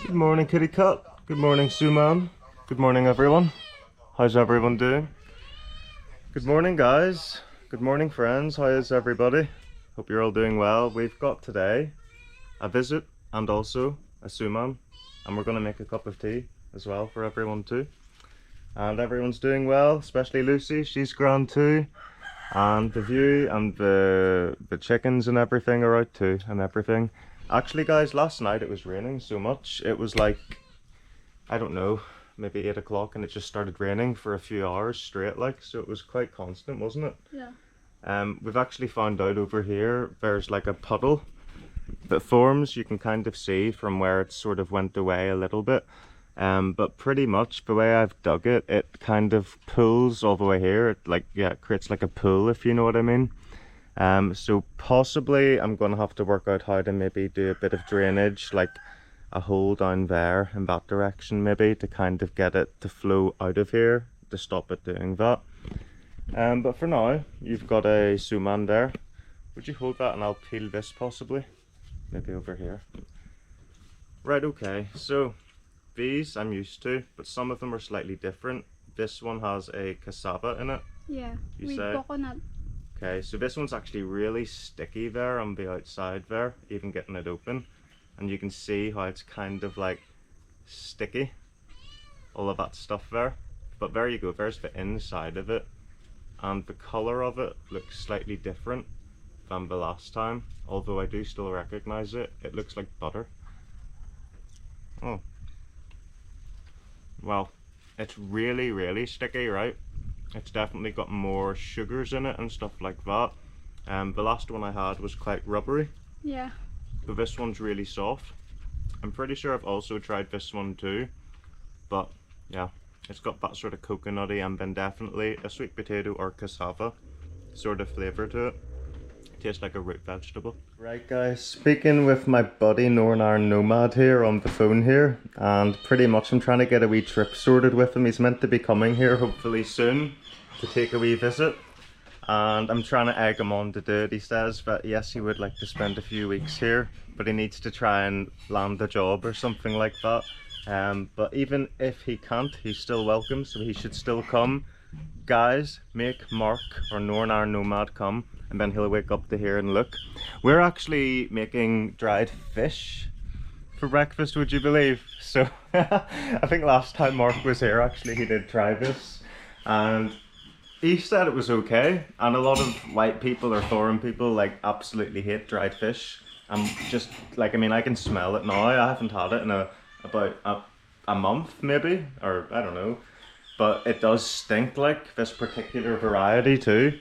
Good morning, Kitty Cat. Good morning, Suman. Good morning, everyone. How's everyone doing? Good morning, guys. Good morning, friends. How is everybody? Hope you're all doing well. We've got today a visit and also a Suman, and we're going to make a cup of tea as well for everyone too. And everyone's doing well, especially Lucy. She's grand too. And the view and the chickens and everything are out too, and everything. Actually, guys, last night it was raining so much. It was like, I don't know, maybe 8 o'clock, and it just started raining for a few hours straight, like, so it was quite constant, wasn't it? Yeah. We've actually found out over here there's like a puddle that forms. You can kind of see from where it sort of went away a little bit. But pretty much the way I've dug it, it kind of pulls all the way here. It like, yeah, it creates like a pool, if you know what I mean. So possibly I'm gonna have to work out how to maybe do a bit of drainage, like a hole down there in that direction maybe, to kind of get it to flow out of here to stop it doing that. But for now, you've got a suman there. Would you hold that and I'll peel this possibly? Maybe over here. Right, okay, so these I'm used to, but some of them are slightly different. This one has a cassava in it. Yeah, You with say? coconut. Okay, so this one's actually really sticky there on the outside there, even getting it open. And you can see how it's kind of like sticky, all of that stuff there. But there you go, there's the inside of it. And the colour of it looks slightly different than the last time, although I do still recognise it. It looks like butter. Oh. Well, it's really, really sticky, right? It's definitely got more sugars in it and stuff like that. The last one I had was quite rubbery. Yeah. But this one's really soft. I'm pretty sure I've also tried this one too. But yeah, it's got that sort of coconutty and then definitely a sweet potato or cassava sort of flavour to it. Tastes like a root vegetable. Right guys, speaking with my buddy Nornar Nomad here on the phone here, and pretty much I'm trying to get a wee trip sorted with him. He's meant to be coming here hopefully soon to take a wee visit, and I'm trying to egg him on to do it. He says that yes, he would like to spend a few weeks here, but he needs to try and land a job or something like that. But even if he can't, he's still welcome, so he should still come. Guys, make Mark or Nornar Nomad come, and then he'll wake up to hear and look. We're actually making dried fish for breakfast, would you believe? So I think last time Mark was here, actually, he did try this, and he said it was okay. And a lot of white people or foreign people like absolutely hate dried fish. I'm just like, I mean, I can smell it now. I haven't had it in about a month maybe, or I don't know. But it does stink, like this particular variety too.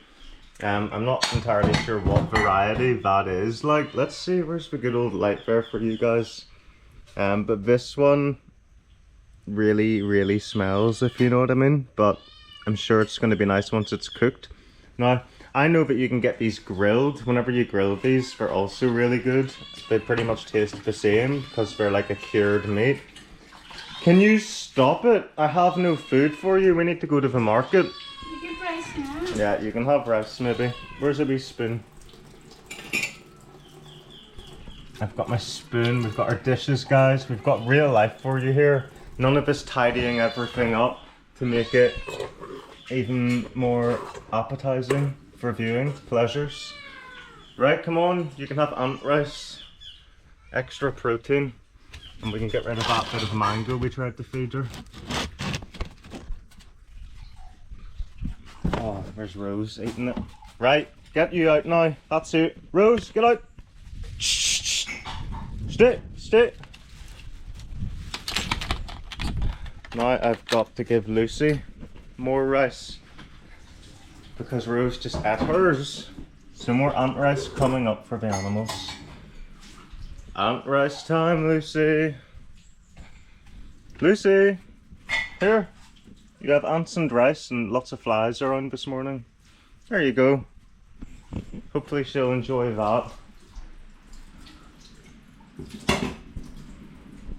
I'm not entirely sure what variety that is. Like, let's see, where's the good old light there for you guys? But this one really, really smells, if you know what I mean. But I'm sure it's going to be nice once it's cooked. Now, I know that you can get these grilled. Whenever you grill these, they're also really good. They pretty much taste the same because they're like a cured meat. Can you stop it? I have no food for you. We need to go to the market. You can price now. Yeah, you can have rice maybe. Where's a wee spoon? I've got my spoon. We've got our dishes, guys. We've got real life for you here. None of this tidying everything up to make it even more appetizing for viewing pleasures. Right, come on. You can have ant rice. Extra protein. And we can get rid of that bit of mango we tried to feed her. Oh, there's Rose eating it. Right, get you out now. That's it. Rose, get out. Shh. Stay, stay. Now I've got to give Lucy more rice because Rose just ate hers. So more ant rice coming up for the animals. Ant rice time, Lucy. Lucy, here. You have ants and rice and lots of flies around this morning. There you go. Hopefully she'll enjoy that.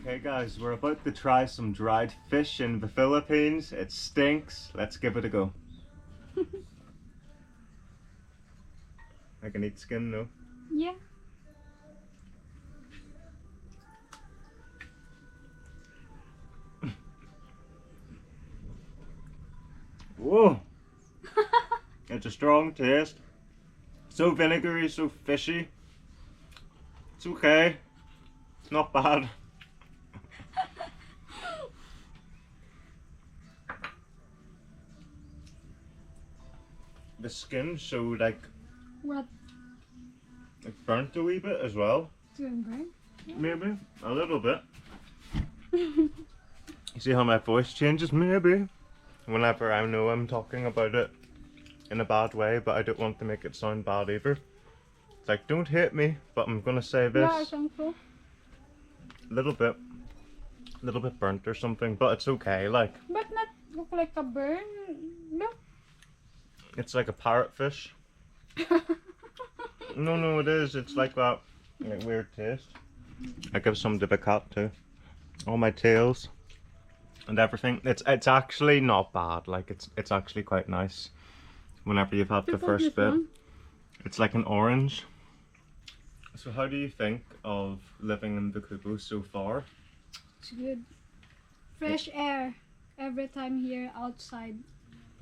Okay guys, we're about to try some dried fish in the Philippines. It stinks. Let's give it a go. I can eat skin, no? Yeah. Oh, it's a strong taste. So vinegary, so fishy. It's okay. It's not bad. The skin so like What? burnt a wee bit as well. Right? Maybe a little bit. You see how my voice changes? Maybe whenever I know I'm talking about it in a bad way, but I don't want to make it sound bad either. It's like, don't hate me, but I'm gonna say this. Yeah, I think so. Little bit burnt or something, but it's okay. Like, But not look like a burn. Look. it's like a parrotfish. No, it is. It's like that, like weird taste. I give some to the cat too. All my tails and everything. It's actually not bad. Like it's actually quite nice. Whenever you've had the first bit, it's like an orange. So how do you think of living in the Kubo so far? It's good. Fresh air every time here outside.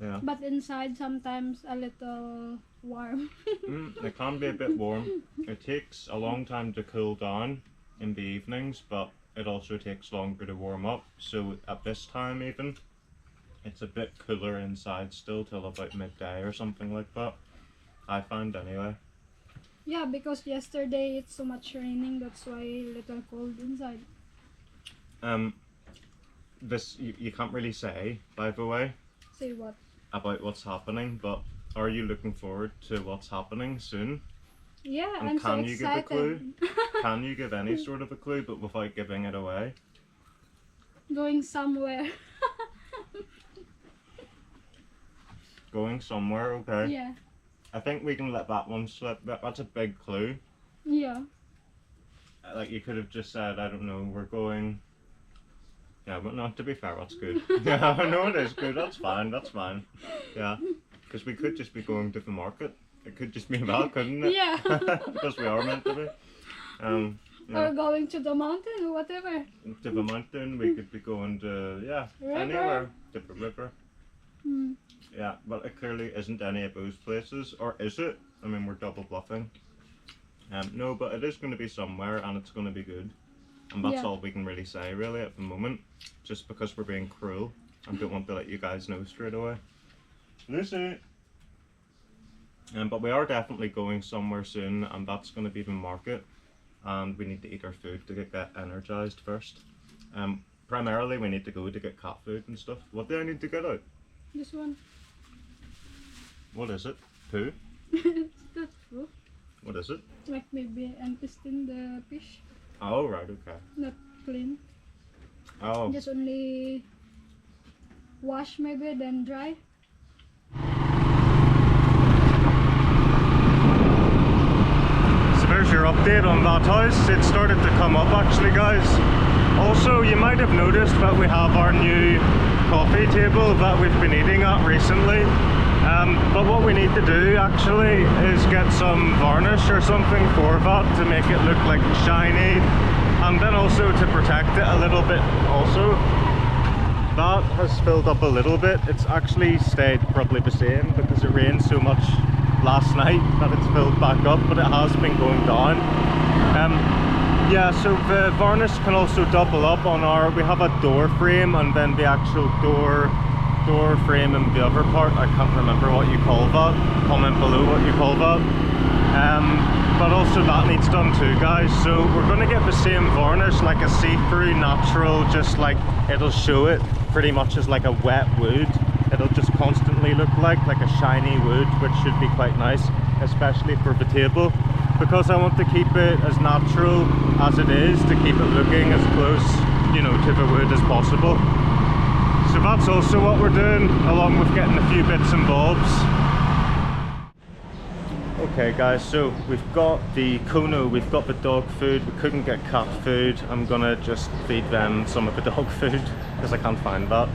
Yeah. But inside sometimes a little warm. It can be a bit warm. It takes a long time to cool down in the evenings, but it also takes longer to warm up. So at this time even, it's a bit cooler inside still till about midday or something like that. I find anyway. Yeah, because yesterday it's so much raining, that's why a little cold inside. This you can't really say, by the way, Say what? about what's happening, but are you looking forward to what's happening soon? Yeah, And I'm so can you give a clue? excited. Can you give any sort of a clue, but without giving it away? Going somewhere. Going somewhere, okay. Yeah. I think we can let that one slip. That's a big clue. Yeah. Like you could have just said, I don't know, we're going. Yeah, but no, to be fair, that's good. Yeah, no, it is good. That's fine. That's fine. Yeah, because we could just be going to the market. It could just be that, couldn't it? Yeah. Because we are meant to be. Yeah. Or going to the mountain or whatever. To the mountain, we could be going to River. anywhere. To the river. Hmm. Yeah, but it clearly isn't any of those places, or is it? I mean, we're double bluffing. No, but it is going to be somewhere, and it's going to be good. And that's all we can really say, really, at the moment. Just because we're being cruel, and don't want to let you guys know straight away. Lucy! But we are definitely going somewhere soon, and that's going to be the market. And we need to eat our food to get energized first. Primarily, we need to go to get cat food and stuff. What do I need to get out? This one. What is it? Poo? It's not true. What is it? Like maybe intestine the fish. Oh, right, okay. Not clean. Oh. Just only wash maybe, then dry. So there's your update on that house. It started to come up actually, guys. Also, you might have noticed that we have our new coffee table that we've been eating at recently. But what we need to do actually is get some varnish or something for that to make it look like shiny, and then also to protect it a little bit also. That has filled up a little bit. It's actually stayed probably the same because it rained so much last night that it's filled back up, but it has been going down. Yeah, so the varnish can also double up on our, we have a door frame and then the actual door frame in the other part. I can't remember what you call that. Comment below what you call that. But also that needs done too, guys. So we're going to get the same varnish, like a see-through natural, just like it'll show it pretty much as like a wet wood. It'll just constantly look like a shiny wood, which should be quite nice, especially for the table, because I want to keep it as natural as it is, to keep it looking as close, you know, to the wood as possible. So that's also what we're doing, along with getting a few bits and bobs. Okay guys, so we've got the Kono, we've got the dog food, we couldn't get cat food. I'm gonna just feed them some of the dog food because I can't find that.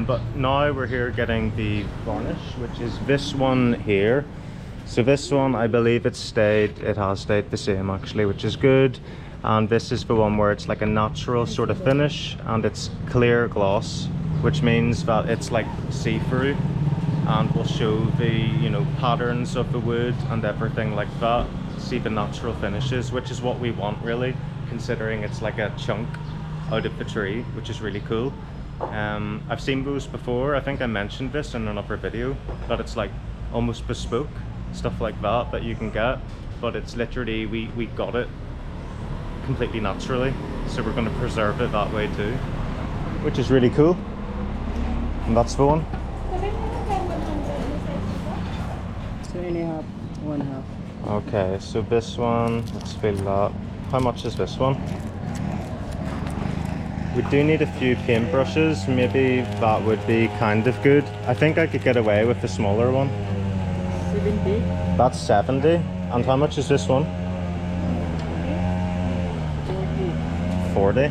But now we're here getting the varnish, which is this one here. So this one, I believe it has stayed the same actually, which is good. And this is the one where it's like a natural sort of finish and it's clear gloss, which means that it's like see-through. and will show the, you know, patterns of the wood and everything like that. See the natural finishes, which is what we want really, considering it's like a chunk out of the tree, which is really cool. I've seen those before. I think I mentioned this in another video, that it's like almost bespoke stuff like that you can get, but it's literally we got it completely naturally, so we're going to preserve it that way too, which is really cool. And that's the one. 2.5, 1/2. Okay, so this one, let's fill that. How much is this one? We do need a few paintbrushes. Maybe that would be kind of good. I think I could get away with the smaller one. 70. That's 70. And how much is this one? 40. Yes.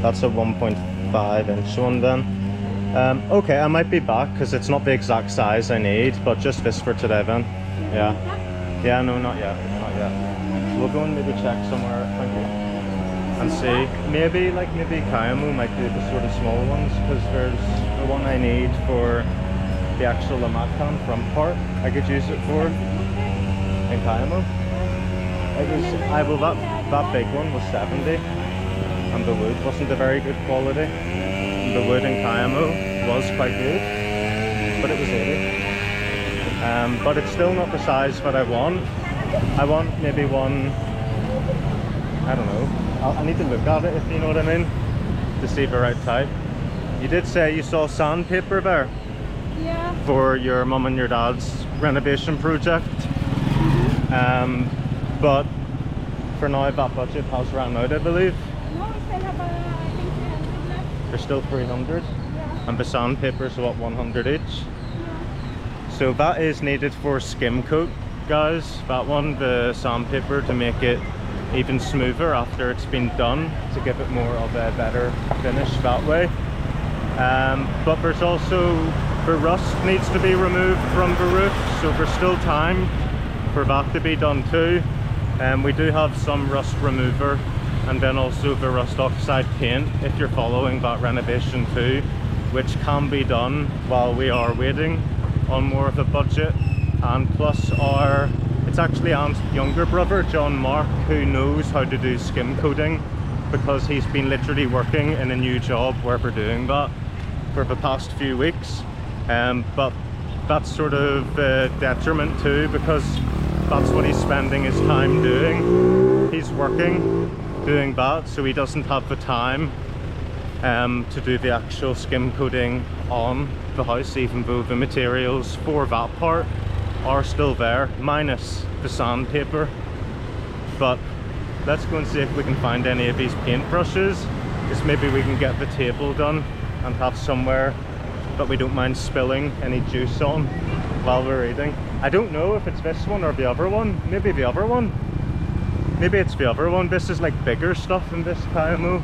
That's a 1.5 inch one then. Okay, I might be back because it's not the exact size I need, but just this for today then. Yeah. Yeah, no, not yet. Not yet. We'll go and maybe check somewhere. Thank you. And see, maybe Kayamo might do the sort of small ones, because there's the one I need for the actual Lamatkan front part. I could use it for in Kayamo. It was, that big one was 70, and the wood wasn't a very good quality. The wood in Kayamo was quite good, but it was 80. But it's still not the size that I want. I want maybe one, I don't know. I need to look at it, if you know what I mean, to see the right type. You did say you saw sandpaper there? Yeah. For your mum and your dad's renovation project. But for now that budget has run out, I believe. No, we still have, I think 300 left. There's still 300. Yeah. And the sandpaper's what, 100 each? Yeah. So that is needed for skim coat, guys. That one, the sandpaper, to make it even smoother after it's been done, to give it more of a better finish that way. But there's also, the rust needs to be removed from the roof, so there's still time for that to be done too. We do have some rust remover, and then also the rust oxide paint if you're following that renovation too, which can be done while we are waiting on more of a budget. And plus it's actually Anne's younger brother, John Mark, who knows how to do skim coating, because he's been literally working in a new job where we're doing that for the past few weeks. But that's sort of a detriment too, because that's what he's spending his time doing. He's working, doing that, so he doesn't have the time to do the actual skim coating on the house, even though the materials for that part are still there, minus the sandpaper. But let's go and see if we can find any of these paint brushes, because maybe we can get the table done and have somewhere that we don't mind spilling any juice on while we're eating. I don't know if it's this one or the other one. Maybe the other one. Maybe it's the other one. This is like bigger stuff in this Kayamo.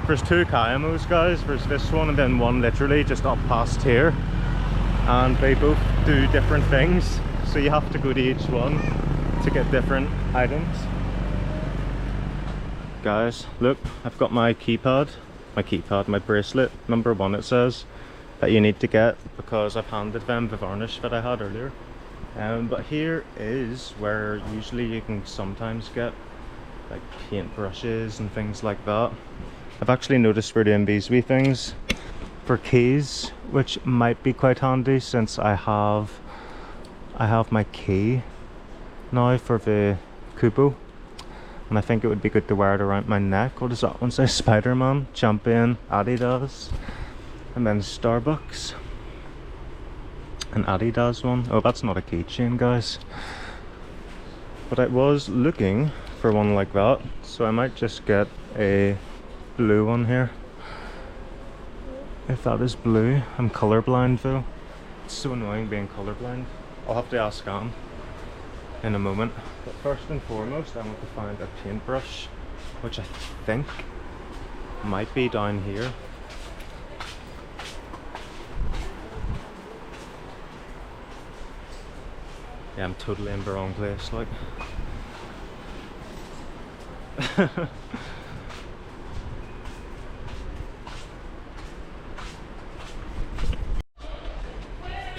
There's two Kayamos, guys. There's this one and then one literally just up past here. And they both do different things, so you have to go to each one to get different items. Guys, look, I've got my my bracelet, number 1 it says, that you need to get, because I've handed them the varnish that I had earlier. But here is where usually you can sometimes get like paint brushes and things like that. I've actually noticed we're doing these wee things for keys, which might be quite handy, since I have my key now for the Kubo, and I think it would be good to wear it around my neck. What does that one say? Spider-Man, Champion, Adidas, and then Starbucks, an Adidas one. Oh, that's not a keychain, guys, but I was looking for one like that, so I might just get a blue one here. If that is blue. I'm colorblind though. It's so annoying being colorblind. I'll have to ask Anne in a moment. But first and foremost, I want to find a paintbrush, which I think might be down here. Yeah, I'm totally in the wrong place, like.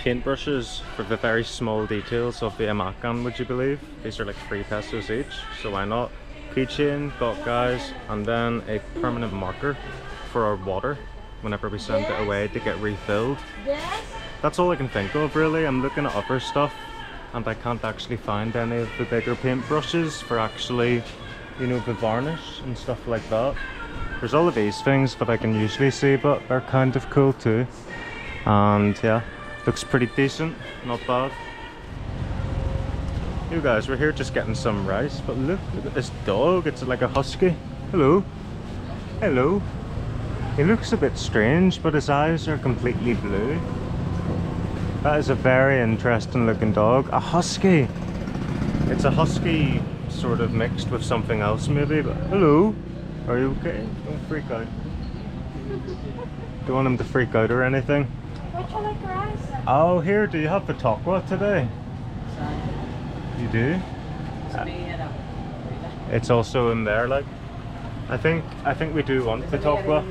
paintbrushes for the very small details of the Amakan, would you believe? These are like 3 pesos each, so why not? Keychain, got guys, and then a permanent marker for our water whenever we send it away to get refilled. That's all I can think of really. I'm looking at other stuff and I can't actually find any of the bigger paintbrushes for actually, you know, the varnish and stuff like that. There's all of these things that I can usually see, but they're kind of cool too. And yeah, looks pretty decent, not bad. You guys, we're here just getting some rice, but look at this dog. It's like a husky. Hello. Hello. He looks a bit strange, but his eyes are completely blue. That is a very interesting looking dog. A husky. It's a husky sort of mixed with something else maybe, but hello. Are you okay? Don't freak out. Don't want him to freak out or anything. Would you like rice? Oh, here, do you have the tokwa today? You do? It's also in there, like. I think we do want the tokwa.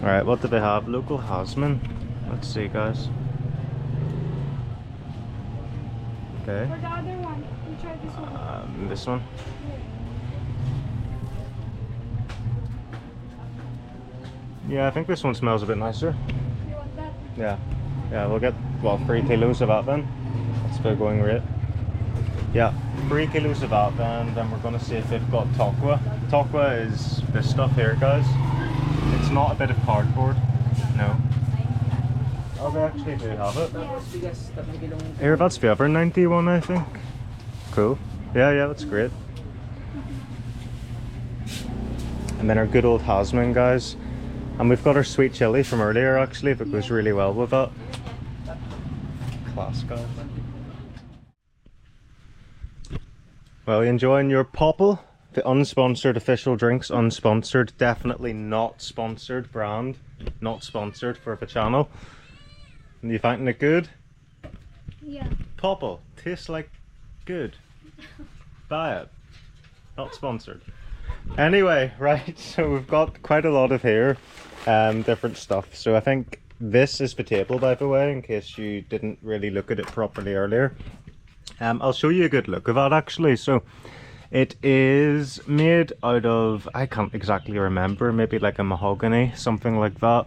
Alright, what do they have? Local Hasman. Let's see, guys. Okay. Or the other one. You try this one. This one. Yeah, I think this one smells a bit nicer. You want that? Yeah. Yeah, we'll get, well, 3 kilos of that then. That's the going rate. Yeah, 3 kilos of that then we're going to see if they've got tokwa. Tokwa is this stuff here, guys. It's not a bit of cardboard. No. Oh, they actually do have it. Here, that's the other 91, I think. Cool. Yeah, that's great. And then our good old Hasman, guys. And we've got our sweet chili from earlier, actually, that goes really well with that. Class, guys. Well, you enjoying your popple? The unsponsored official drinks, unsponsored, definitely not sponsored brand. Not sponsored for the channel. And you finding it good? Yeah. Popple, tastes like good. Buy it. Not sponsored. Anyway, right, so we've got quite a lot of here, different stuff. So I think this is the table, by the way, in case you didn't really look at it properly earlier. I'll show you a good look of that actually. So it is made out of, I can't exactly remember, maybe like a mahogany, something like that.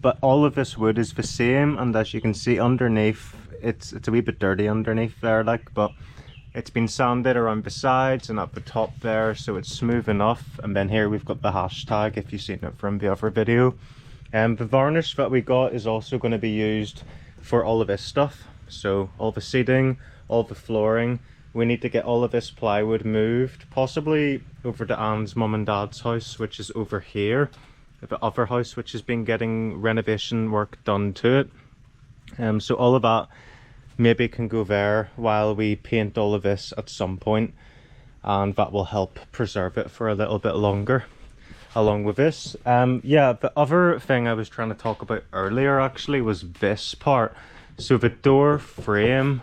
But all of this wood is the same, and as you can see underneath, it's a wee bit dirty underneath there, like, but it's been sanded around the sides and at the top there, so it's smooth enough. And then here we've got the hashtag, if you've seen it from the other video. The varnish that we got is also going to be used for all of this stuff. So all the seating, all the flooring. We need to get all of this plywood moved, possibly over to Anne's mum and dad's house, which is over here. The other house, which has been getting renovation work done to it. So all of that maybe can go there while we paint all of this at some point, and that will help preserve it for a little bit longer along with this. Yeah, the other thing I was trying to talk about earlier actually was this part. So the door frame,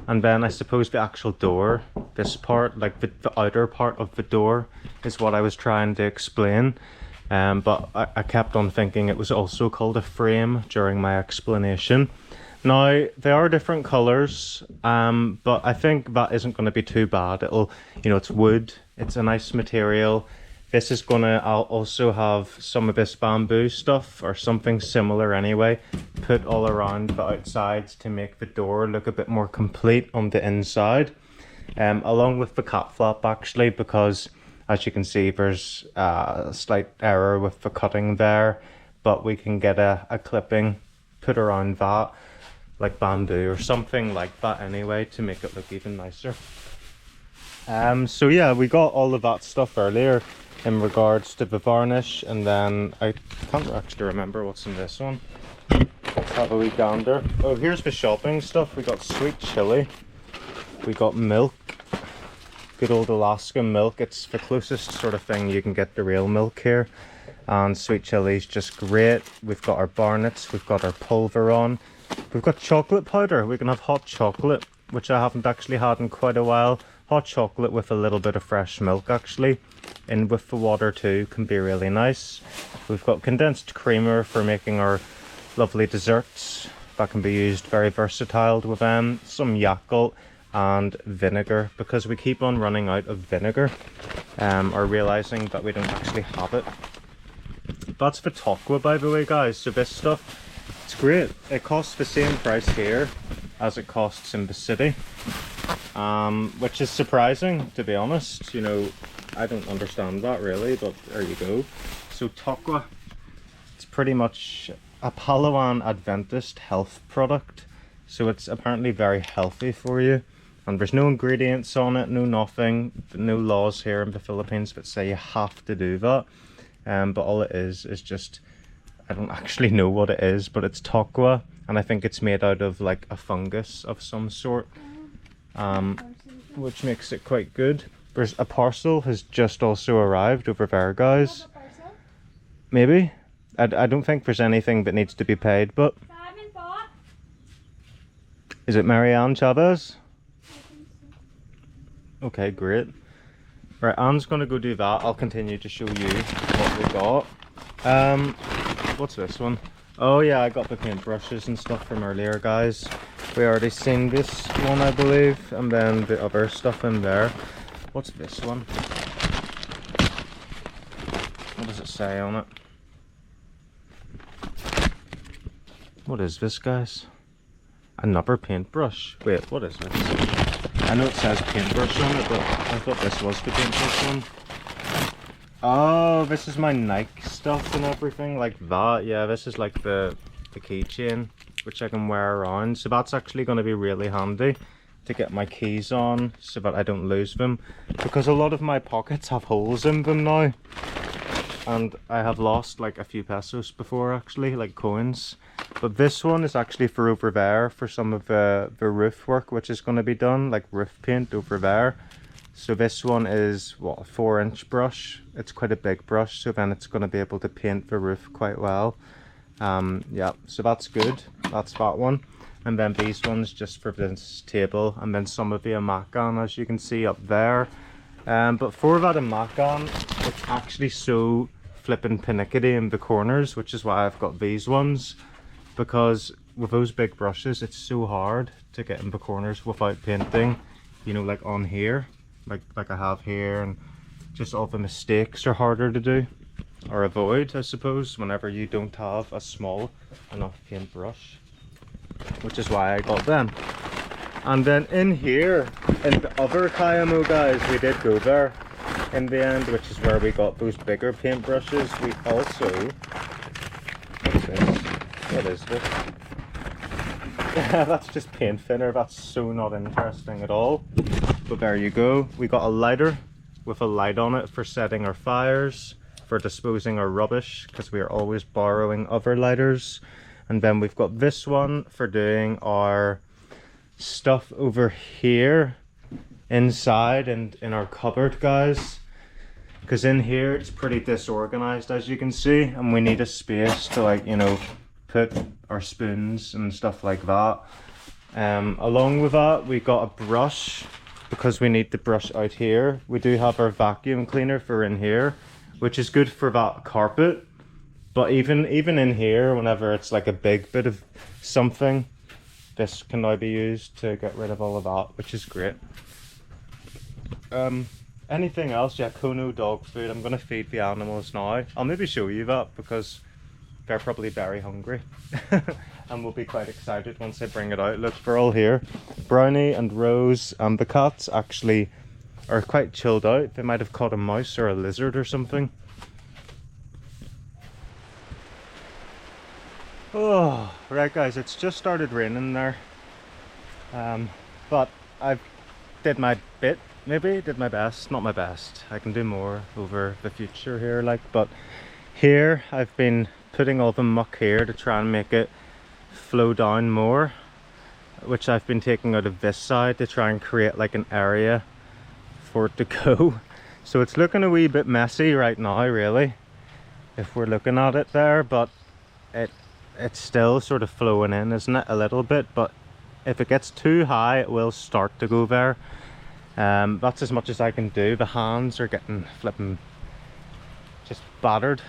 and then I suppose the actual door, this part, like the outer part of the door, is what I was trying to explain. But I kept on thinking it was also called a frame during my explanation. Now, they are different colours, but I think that isn't going to be too bad. It'll, you know, it's wood, it's a nice material. This is going to also have some of this bamboo stuff, or something similar anyway, put all around the outsides to make the door look a bit more complete on the inside. Along with the cat flap actually, because as you can see there's a slight error with the cutting there, but we can get a clipping put around that, like bamboo or something like that anyway, to make it look even nicer. So yeah, we got all of that stuff earlier in regards to the varnish, and then I can't actually remember what's in this one. Let's have a wee gander. Oh, here's the shopping stuff. We got sweet chili, we got milk, good old Alaska milk. It's the closest sort of thing you can get to real milk here, and sweet chili is just great. We've got our barnets, we've got our pulveron, we've got chocolate powder. We can have hot chocolate, which I haven't actually had in quite a while. hot chocolate with a little bit of fresh milk actually, in with the water too, can be really nice. We've got condensed creamer for making our lovely desserts. That can be used very versatile with them. Some Yakult and vinegar, because we keep on running out of vinegar, or realizing that we don't actually have it. That's the Tokwa, by the way, guys. So this stuff, it's great. It costs the same price here as it costs in the city, which is surprising, to be honest. You know, I don't understand that really, but there you go. So Tokwa, it's pretty much a Palawan Adventist health product. So it's apparently very healthy for you. And there's no ingredients on it, no nothing, no laws here in the Philippines that say you have to do that. But all it is just, I don't actually know what it is, but it's tokwa, and I think it's made out of like a fungus of some sort, which makes it quite good. There's a parcel has just also arrived over there, guys. Maybe. I don't think there's anything that needs to be paid, but is it Marianne Chavez? Okay, great. Right, Anne's gonna go do that. I'll continue to show you what we got. What's this one? Oh yeah, I got the paintbrushes and stuff from earlier, guys. We already seen this one, I believe, and then the other stuff in there. What's this one? What does it say on it? What is this, guys? Another paintbrush. Wait, what is this? I know it says paintbrush on it, but I thought this was the paintbrush one. Oh, this is my Nike stuff and everything like that. Yeah, this is like the keychain, which I can wear around. So that's actually going to be really handy to get my keys on so that I don't lose them. Because a lot of my pockets have holes in them now. And I have lost like a few pesos before actually, like coins. But this one is actually for over there for some of the roof work which is going to be done, like roof paint over there. So this one is what, a 4-inch brush. It's quite a big brush, so then it's going to be able to paint the roof quite well. Yeah, so that's good. That's that one. And then these ones just for this table, and then some of the amakan, as you can see up there. But for that amakan, it's actually so flippin' pinickety in the corners, which is why I've got these ones. Because with those big brushes, it's so hard to get in the corners without painting, you know, like on here, like I have here, and just all the mistakes are harder to do or avoid, I suppose, whenever you don't have a small enough paintbrush, which is why I got them. And then in here, in the other Kayamo, guys, we did go there in the end, which is where we got those bigger paintbrushes. We also, what's this? What is this? That's just paint thinner. That's so not interesting at all. But there you go. We got a lighter with a light on it for setting our fires, for disposing our rubbish, because we are always borrowing other lighters. And then we've got this one for doing our stuff over here inside and in our cupboard, guys. Because in here it's pretty disorganized, as you can see, and we need a space to, like, you know, put our spoons and stuff like that. Along with that, we got a brush, because we need the brush out here. We do have our vacuum cleaner for in here, which is good for that carpet. But even in here, whenever it's like a big bit of something, this can now be used to get rid of all of that, which is great. Anything else? Yeah, Kono dog food. I'm gonna feed the animals now. I'll maybe show you that because they're probably very hungry. And we'll be quite excited once I bring it out. Look, they're all here. Brownie and Rose and the cats actually are quite chilled out. They might have caught a mouse or a lizard or something. Oh, right guys, it's just started raining there. But I did my bit, maybe, did my best. Not my best. I can do more over the future here, like, but here I've been putting all the muck here to try and make it flow down more, which I've been taking out of this side to try and create like an area for it to go. So it's looking a wee bit messy right now, really, if we're looking at it there, but it's still sort of flowing in, isn't it, a little bit? But if it gets too high, it will start to go there. That's as much as I can do. The hands are getting flipping just battered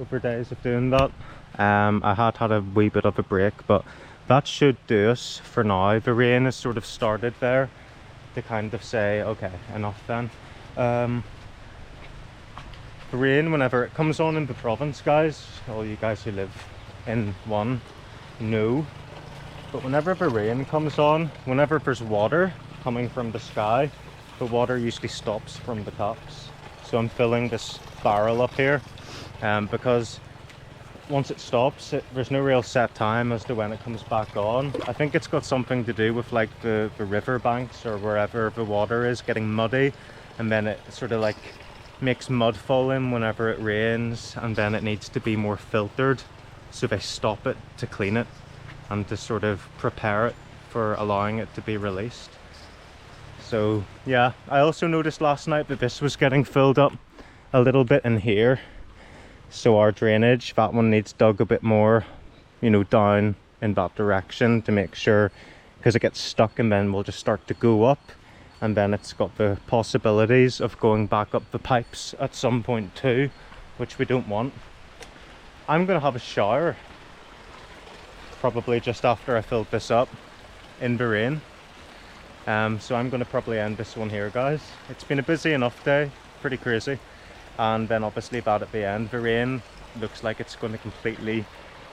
over days of doing that. I had a wee bit of a break, but that should do us for now. The rain has sort of started there to kind of say, okay, enough then. The rain, whenever it comes on in the province, guys, all you guys who live in one know, but whenever the rain comes on, whenever there's water coming from the sky, the water usually stops from the taps. So I'm filling this barrel up here, because once it stops, there's no real set time as to when it comes back on. I think it's got something to do with like the river banks or wherever the water is getting muddy, and then it sort of like makes mud fall in whenever it rains, and then it needs to be more filtered, so they stop it to clean it and to sort of prepare it for allowing it to be released. So yeah, I also noticed last night that this was getting filled up a little bit in here. So our drainage, that one needs dug a bit more, you know, down in that direction to make sure, because it gets stuck and then we'll just start to go up, and then it's got the possibilities of going back up the pipes at some point too, which we don't want. I'm gonna have a shower probably just after I filled this up in the rain. So I'm gonna probably end this one here, guys. It's been a busy enough day, pretty crazy. And then obviously that at the end, the rain looks like it's going to completely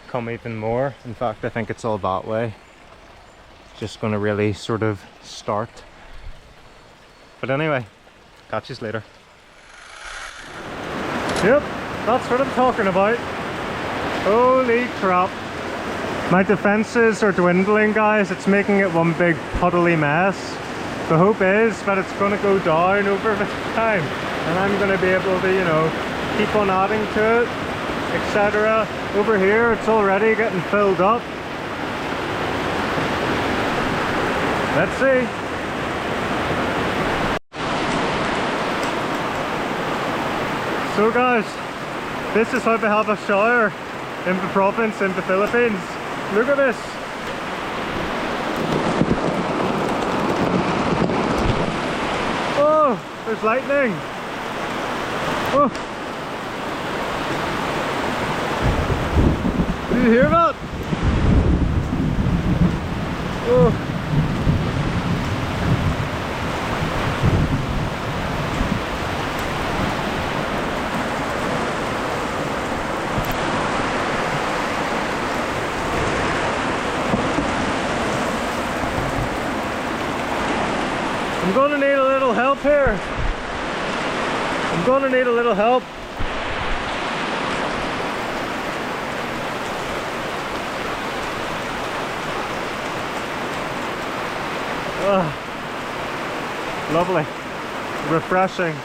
come even more. In fact, I think it's all that way. It's just going to really sort of start. But anyway, catch you later. Yep, that's what I'm talking about. Holy crap. My defenses are dwindling, guys. It's making it one big puddly mess. The hope is that it's going to go down over the time, and I'm going to be able to, you know, keep on adding to it, etc. Over here, it's already getting filled up. Let's see. So guys, this is how they have a shower in the province in the Philippines. Look at this. Oh, there's lightning. Oh. Do you hear that? Oh. I'm gonna need a little help here. I'm gonna need a little help. Lovely, refreshing.